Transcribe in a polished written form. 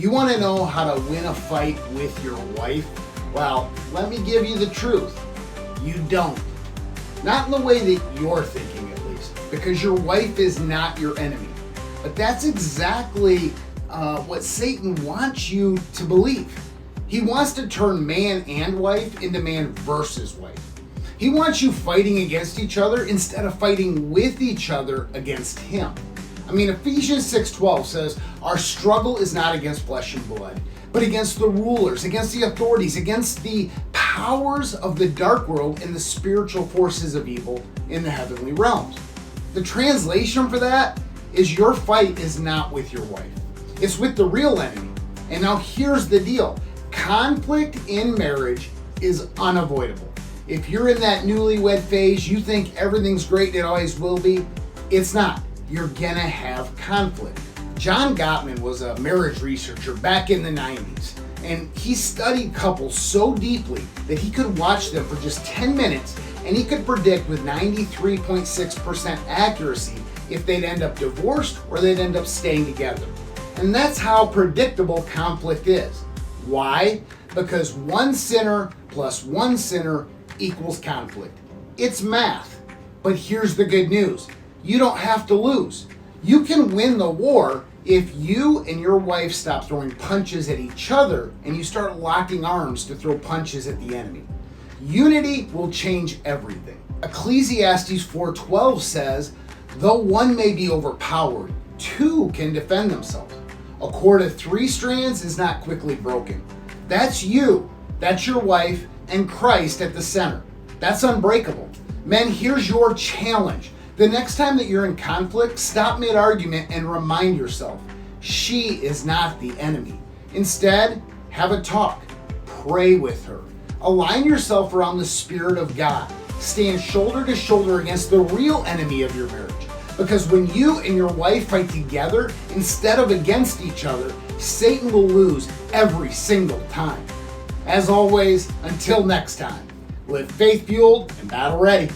You want to know how to win a fight with your wife? Well, let me give you the truth. You don't. Not in the way that you're thinking, at least, because your wife is not your enemy. But that's exactly what Satan wants you to believe. He wants to turn man and wife into man versus wife. He wants you fighting against each other instead of fighting with each other against him. I mean, Ephesians 6:12 says, our struggle is not against flesh and blood, but against the rulers, against the authorities, against the powers of the dark world and the spiritual forces of evil in the heavenly realms. The translation for that is your fight is not with your wife. It's with the real enemy. And now here's the deal. Conflict in marriage is unavoidable. If you're in that newlywed phase, you think everything's great and it always will be. It's not. You're gonna have conflict. John Gottman was a marriage researcher back in the 90s, and he studied couples so deeply that he could watch them for just 10 minutes and he could predict with 93.6% accuracy if they'd end up divorced or they'd end up staying together. And that's how predictable conflict is. Why? Because one sinner plus one sinner equals conflict. It's math. But here's the good news. You don't have to lose. You can win the war if you and your wife stop throwing punches at each other and you start locking arms to throw punches at the enemy. Unity will change everything. Ecclesiastes 4:12 says, though one may be overpowered, two can defend themselves. A cord of 3 strands is not quickly broken. That's you, that's your wife, and Christ at the center. That's unbreakable. Men, here's your challenge. The next time that you're in conflict, stop mid-argument and remind yourself, she is not the enemy. Instead, have a talk. Pray with her. Align yourself around the Spirit of God. Stand shoulder to shoulder against the real enemy of your marriage. Because when you and your wife fight together instead of against each other, Satan will lose every single time. As always, until next time, live faith-fueled and battle-ready.